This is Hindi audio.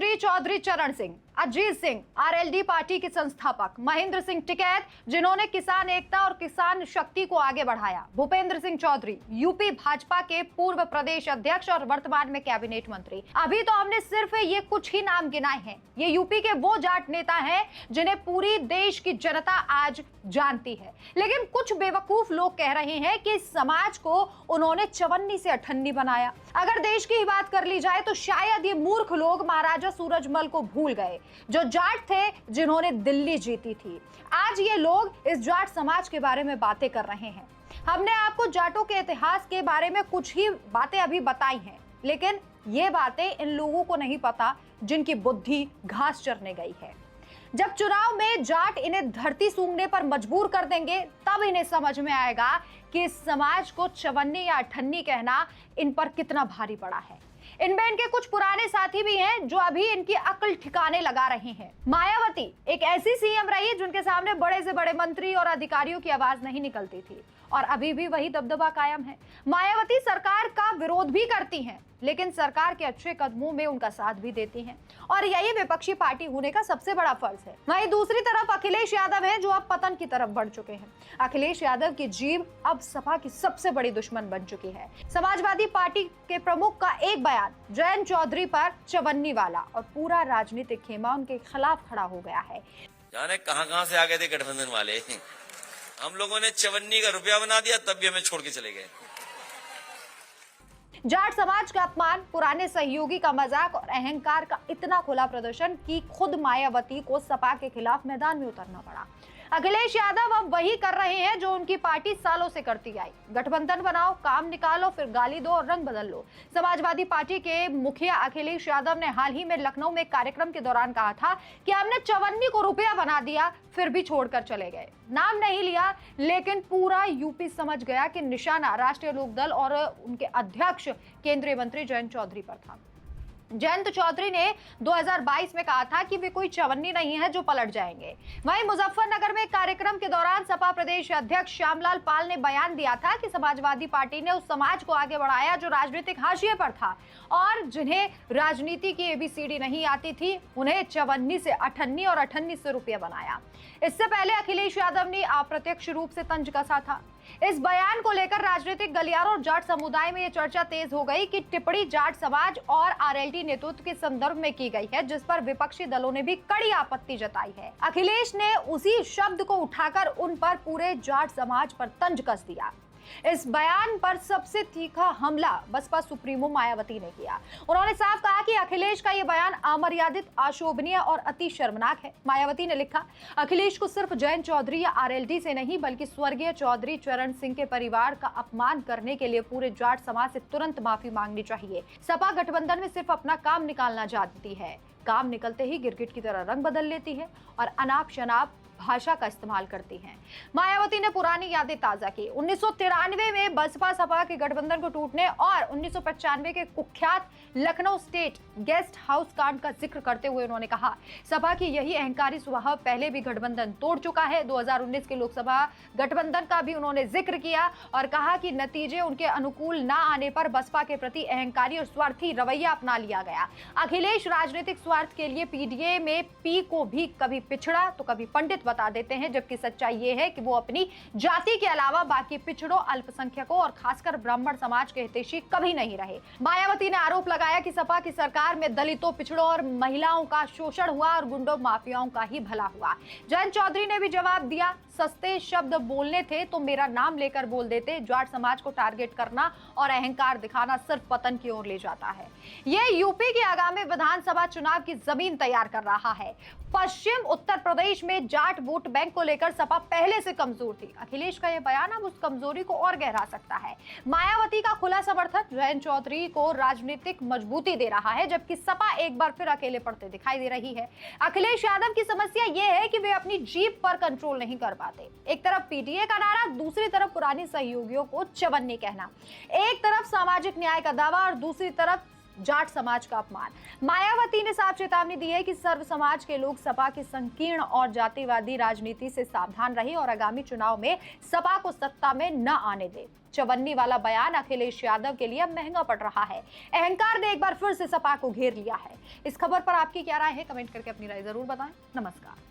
चौधरी, चौधरी चरण सिंह, अजीत सिंह, आरएलडी पार्टी के संस्थापक, महेंद्र सिंह टिकैत जिन्होंने किसान एकता और किसान शक्ति को आगे बढ़ाया, भूपेंद्र सिंह चौधरी यूपी भाजपा के पूर्व प्रदेश अध्यक्ष और वर्तमान में कैबिनेट मंत्री। अभी तो हमने सिर्फ ये कुछ ही नाम गिनाए हैं। ये यूपी के वो जाट नेता हैं जिन्हें पूरी देश की जनता आज जानती है, लेकिन कुछ बेवकूफ लोग कह रहे हैं कि इस समाज को उन्होंने चवन्नी से अठन्नी बनाया। अगर देश की ही बात कर ली जाए तो शायद ये मूर्ख लोग महाराजा सूरजमल को भूल गए, जो जाट थे जिन्होंने दिल्ली जीती थी। आज ये लोग इस जाट समाज के बारे में बातें कर रहे हैं। हमने आपको जाटों के इतिहास के बारे में कुछ ही बातें अभी बताई हैं, लेकिन ये बातें इन लोगों को नहीं पता जिनकी बुद्धि घास चरने गई है। जब चुनाव में जाट इन्हें धरती सूंघने पर मजबूर कर देंगे, तब इन्हें समझ में आएगा कि इस समाज को चवन्नी या अठन्नी कहना इन पर कितना भारी पड़ा है। इनमें इनके कुछ पुराने साथी भी हैं जो अभी इनकी अक्ल ठिकाने लगा रहे हैं। मायावती एक ऐसी सीएम रही जिनके सामने बड़े से बड़े मंत्री और अधिकारियों की आवाज नहीं निकलती थी, और अभी भी वही दबदबा कायम है। मायावती सरकार का विरोध भी करती हैं, लेकिन सरकार के अच्छे कदमों में उनका साथ भी देती हैं, और यही विपक्षी पार्टी होने का सबसे बड़ा फर्ज है। वहीं दूसरी तरफ अखिलेश यादव हैं जो अब पतन की तरफ बढ़ चुके हैं। अखिलेश यादव की जीभ अब सपा की सबसे बड़ी दुश्मन बन चुकी है। समाजवादी पार्टी के प्रमुख का एक बयान जयंत चौधरी पर चवन्नी वाला, और पूरा राजनीतिक खेमा उनके खिलाफ खड़ा हो गया है। जाने कहां से आ गए थे गठबंधन वाले। हम लोगों ने चवन्नी का रुपया बना दिया, तब भी हमें छोड़ के चले गए। जाट समाज का अपमान, पुराने सहयोगी का मजाक और अहंकार का इतना खुला प्रदर्शन कि खुद मायावती को सपा के खिलाफ मैदान में उतरना पड़ा। अखिलेश यादव अब वही कर रहे हैं जो उनकी पार्टी सालों से करती आई। गठबंधन बनाओ, काम निकालो, फिर गाली दो और रंग बदल लो। समाजवादी पार्टी के मुखिया अखिलेश यादव ने हाल ही में लखनऊ में एक कार्यक्रम के दौरान कहा था कि हमने चवन्नी को रुपया बना दिया, फिर भी छोड़कर चले गए। नाम नहीं लिया, लेकिन पूरा यूपी समझ गया कि निशाना राष्ट्रीय लोकदल और उनके अध्यक्ष केंद्रीय मंत्री जयंत चौधरी पर था। जयंत चौधरी ने 2022 में कहा था कि वे कोई चवन्नी नहीं है जो पलट जाएंगे। वहीं मुजफ्फरनगर में कार्यक्रम के दौरान सपा प्रदेश अध्यक्ष श्यामलाल पाल ने बयान दिया था कि समाजवादी पार्टी ने उस समाज को आगे बढ़ाया जो राजनीतिक हाशिए पर था, और जिन्हें राजनीति की एबीसीडी नहीं आती थी, उन्हें चवन्नी से अठन्नी और अठन्नी से रुपया बनाया। इससे पहले अखिलेश यादव ने अप्रत्यक्ष रूप से तंज कसा था। इस बयान को लेकर राजनीतिक गलियारों और जाट समुदाय में यह चर्चा तेज हो गई कि टिप्पणी जाट समाज और आरएलडी नेतृत्व के संदर्भ में की गई है, जिस पर विपक्षी दलों ने भी कड़ी आपत्ति जताई है। अखिलेश ने उसी शब्द को उठाकर उन पर पूरे जाट समाज पर तंज कस दिया। इस बयान पर सबसे तीखा हमला बसपा सुप्रीमो मायावती ने किया। उन्होंने साफ कहा कि अखिलेश का यह बयान अमर्यादित, अशोभनीय और अति शर्मनाक है। मायावती ने लिखा, अखिलेश को सिर्फ जयंत चौधरी या आरएलडी से नहीं, बल्कि स्वर्गीय चौधरी चरण सिंह के परिवार का अपमान करने के लिए पूरे जाट समाज से तुरंत माफी मांगनी चाहिए। सपा गठबंधन में सिर्फ अपना काम निकालना जानती है, काम निकलते ही गिरगिट की तरह रंग बदल लेती है और अनाप शनाप भाषा का इस्तेमाल करती हैं। मायावती ने पुरानी यादें ताजा की। 1993 में बसपा सपा के गठबंधन को टूटने और 1995 के कुख्यात लखनऊ स्टेट गेस्ट हाउस कांड का जिक्र करते हुए उन्होंने कहा, सपा की यही अहंकारी स्वभाव पहले भी गठबंधन तोड़ चुका है। 2019 के लोकसभा गठबंधन का भी उन्होंने जिक्र किया और कहा कि नतीजे उनके अनुकूल न आने पर बसपा के प्रति अहंकारी और स्वार्थी रवैया अपना लिया गया। अखिलेश राजनीतिक स्वार्थ के लिए पीडीए में पी को भी कभी पिछड़ा तो कभी पंडित बता देते हैं, जबकि सच्चाई ये है कि वो अपनी जाति के अलावा बाकी पिछड़ों, अल्पसंख्यकों और खासकर ब्राह्मण समाज के हितैषी कभी नहीं रहे। मायावती ने आरोप लगाया कि सपा की सरकार में दलितों, पिछड़ों और महिलाओं का शोषण हुआ और गुंडों माफियाओं का ही भला हुआ। जयंत चौधरी ने भी जवाब दिया, सस्ते शब्द बोलने थे तो मेरा नाम लेकर बोल देते। जाट समाज को टारगेट करना और अहंकार दिखाना सिर्फ पतन की ओर ले जाता है। ये यूपी के आगामी विधानसभा चुनाव की जमीन तैयार कर रहा है। पश्चिम उत्तर प्रदेश में जाट वोट बैंक को लेकर सपा पहले से कमजोर थी। अखिलेश का यह बयान अब उस कमजोरी को और गहरा सकता है। मायावती का खुला समर्थन जयंत चौधरी को राजनीतिक मजबूती दे रहा है, जबकि सपा एक बार फिर अकेले पड़ते दिखाई दे रही है। अखिलेश यादव की समस्या यह है कि वे अपनी जीभ पर कंट्रोल नहीं कर पाते। एक तरफ पीटीए का नारा, दूसरी तरफ पुरानी सहयोगियों को चवन्नी कहना। एक तरफ सामाजिक न्याय का दावा और दूसरी तरफ जाट समाज का अपमान। मायावती ने साफ चेतावनी दी है कि सर्व समाज के लोग सपा की संकीर्ण और जातिवादी राजनीति से सावधान रहे और आगामी चुनाव में सपा को सत्ता में न आने दे। चवन्नी वाला बयान अखिलेश यादव के लिए अब महंगा पड़ रहा है। अहंकार ने एक बार फिर से सपा को घेर लिया है। इस खबर पर आपकी क्या राय है, कमेंट करके अपनी राय जरूर बताएं। नमस्कार।